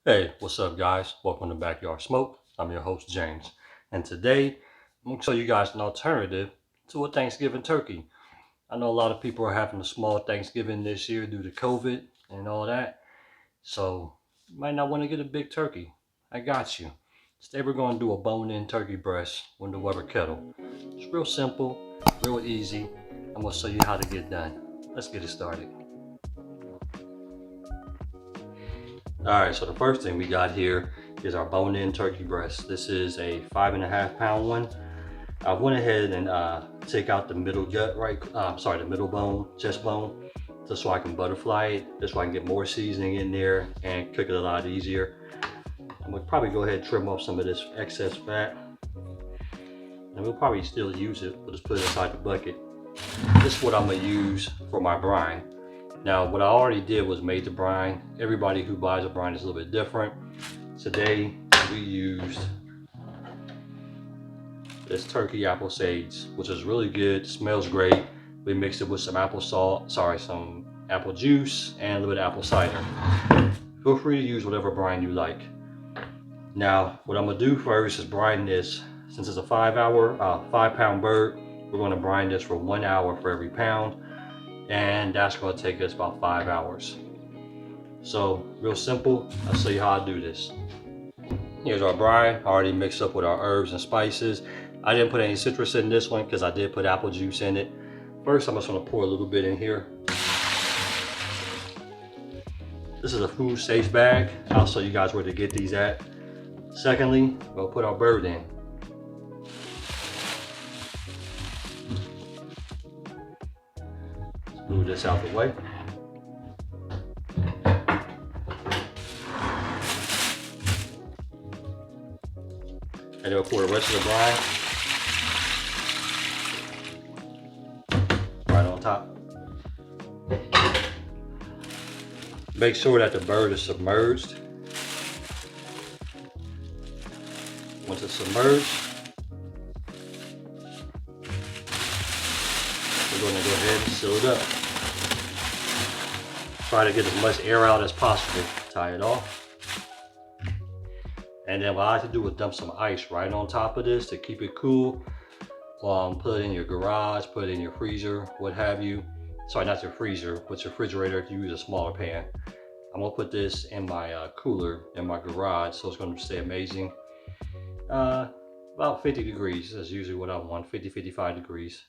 Hey, what's up, guys? Welcome to Backyard Smoke. I'm your host, James. And today, I'm going to show you guys an alternative to a Thanksgiving turkey. I know a lot of people are having a small Thanksgiving this year due to COVID and all that. So, you might not want to get a big turkey. I got you. Today, we're going to do a bone-in turkey breast with the Weber kettle. It's real simple, real easy. I'm going to show you how to get done. Let's get it started. Alright, so the first thing we got here is our bone-in turkey breast. This is a 5.5 pound one. I went ahead and take out the middle gut, the middle bone, chest bone, just so I can butterfly it, just so I can get more seasoning in there and cook it a lot easier. I'm gonna probably go ahead and trim off some of this excess fat, and we'll probably still use it. We'll just put it inside the bucket. This is what I'm gonna use for my brine. Now, what I already did was made the brine. Everybody who buys a brine is a little bit different. Today, we used this turkey apple sage, which is really good, smells great. We mixed it with some some apple juice and a little bit of apple cider. Feel free to use whatever brine you like. Now, what I'm gonna do first is brine this. Since it's a 5 pound bird, we're gonna brine this for 1 hour for every pound. And that's going to take us about 5 hours. So real simple, I'll show you how I do this. Here's our brine, already mixed up with our herbs and spices. I didn't put any citrus in this one because I did put apple juice in it. First, I'm just going to pour a little bit in here. This is a food safe bag. I'll show you guys where to get these at. Secondly, we'll put our bird in. Let's move this out the way. And then we'll pour the rest of the brine right on top. Make sure that the bird is submerged. Once it's submerged, we're going to go ahead and seal it up. Try to get as much air out as possible. Tie it off. And then what I like to do is dump some ice right on top of this to keep it cool. Put it in your garage, put it in your freezer, what have you. Sorry, not your freezer, but your refrigerator if you use a smaller pan. I'm gonna put this in my cooler in my garage, so it's gonna stay amazing. About 50 degrees, that's usually what I want, 50-55 degrees.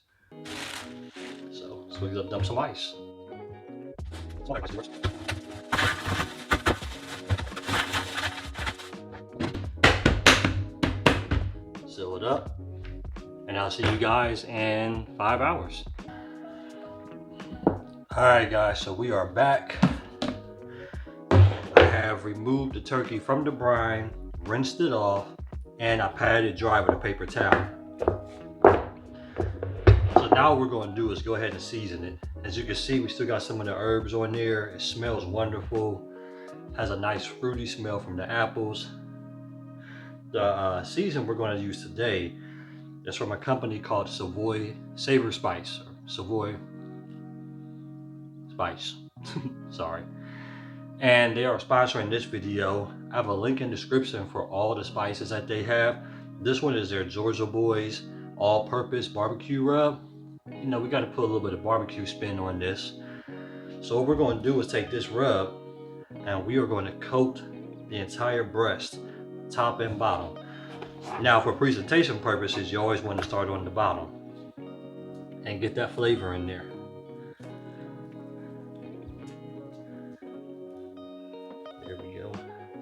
So we're gonna dump some ice. Seal it up, and I'll see you guys in 5 hours. Alright guys, so we are back. I have removed the turkey from the brine, rinsed it off, and I patted it dry with a paper towel. So now what we're going to do is go ahead and season it. As you can see, we still got some of the herbs on there. It smells wonderful. Has a nice fruity smell from the apples. The season we're going to use today is from a company called Savory Spice. Savory Spice. Sorry. And they are sponsoring this video. I have a link in the description for all the spices that they have. This one is their Georgia Boys all-purpose barbecue rub. You know, we got to put a little bit of barbecue spin on this. So what we're going to do is take this rub and we are going to coat the entire breast, top and bottom. Now for presentation purposes, you always want to start on the bottom and get that flavor in there. There we go.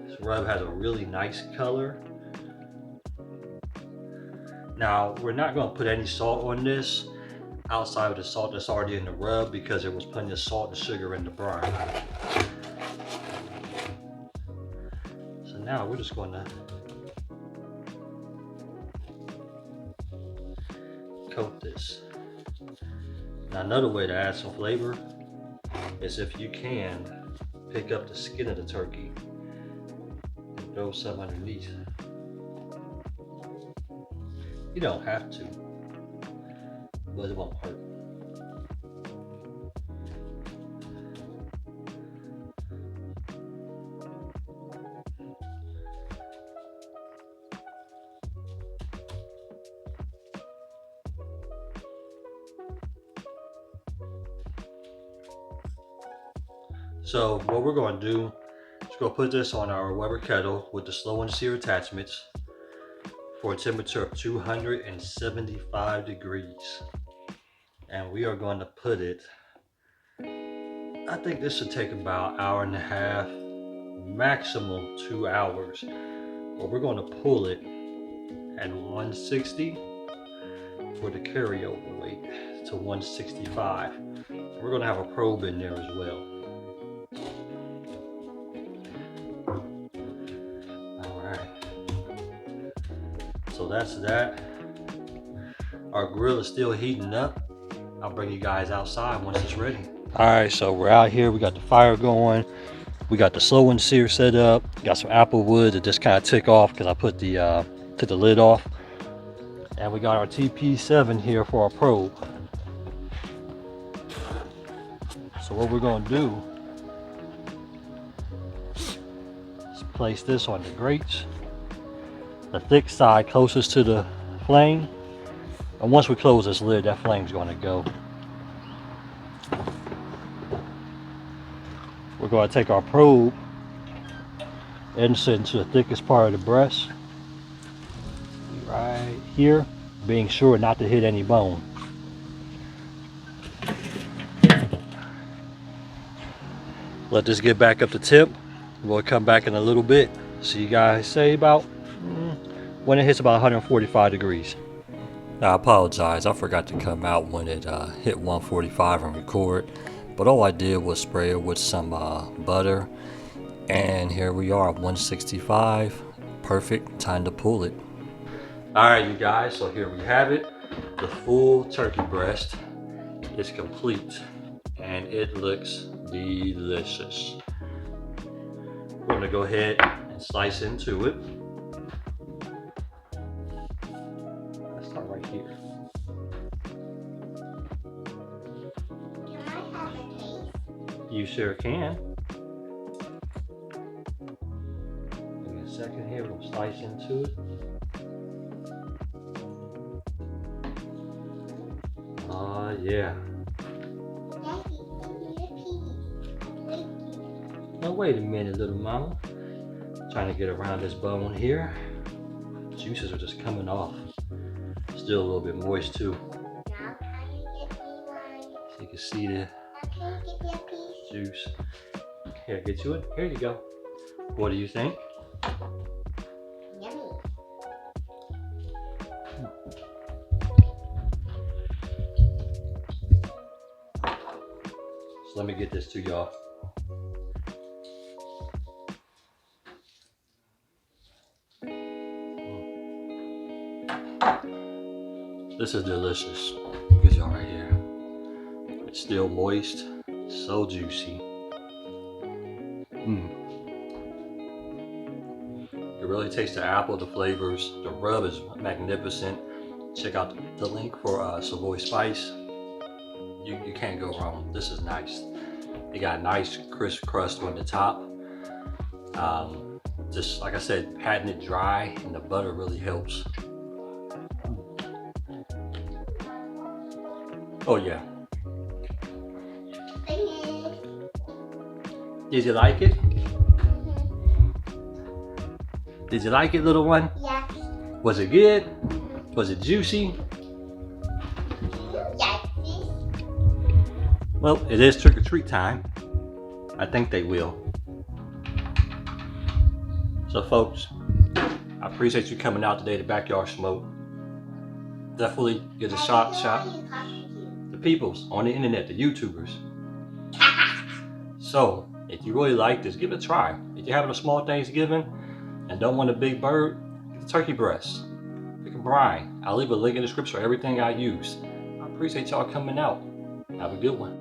This rub has a really nice color. Now we're not going to put any salt on this outside of the salt that's already in the rub because there was plenty of salt and sugar in the brine. So now we're just going to coat this. Now another way to add some flavor is if you can pick up the skin of the turkey and throw some underneath. You don't have to, but it won't hurt. So what we're going to do is go put this on our Weber kettle with the slow and sear attachments for a temperature of 275 degrees. And we are going to put it, I think this should take about an hour and a half, maximum 2 hours. But we're going to pull it at 160 for the carryover weight to 165. We're going to have a probe in there as well. All right. So that's that. Our grill is still heating up. I'll bring you guys outside once it's ready. All right, so we're out here. We got the fire going. We got the slow and sear set up. Got some apple wood to just kind of tick off because I put the took the lid off. And we got our TP7 here for our probe. So what we're going to do is place this on the grates, the thick side closest to the flame. And once we close this lid, that flame's going to go. We're going to take our probe, insert into the thickest part of the breast, right here, being sure not to hit any bone. Let this get back up to temp. We'll come back in a little bit. See you guys say about when it hits about 145 degrees. Now, I apologize, I forgot to come out when it hit 145 and record, but all I did was spray it with some butter, and here we are at 165. Perfect, time to pull it. All right, you guys, so here we have it. The full turkey breast is complete, and it looks delicious. We're gonna go ahead and slice into it. Let's start right here. Can I have a taste? You sure can. Give me a second here, we'll slice into it. Oh yeah. Daddy, give me a piece. Thank you. Now wait a minute, little mama. Trying to get around this bone here. Juices are just coming off. Still a little bit moist too. Now can you get me one? So you can see the Now can you give me a piece? juice. Here, get you it. Here you go. What do you think? Yummy. So let me get this to y'all. This is delicious. Get y'all right here. It's still moist, so juicy. You really taste the apple, the flavors. The rub is magnificent. Check out the link for Savory Spice. You can't go wrong. This is nice. It got a nice crisp crust on the top. Just like I said, patting it dry, and the butter really helps. Oh yeah. Finish. Did you like it? Did you like it, little one? Yes. Was it good? Was it juicy? Yes. Well, it is trick or treat time. I think they will. So folks, I appreciate you coming out today to Backyard Smoke. Definitely get a shot. The peoples on the internet, the YouTubers. So, if you really like this, give it a try. If you're having a small Thanksgiving and don't want a big bird, get the turkey breast. Pick a brine. I'll leave a link in the description for everything I use. I appreciate y'all coming out. Have a good one.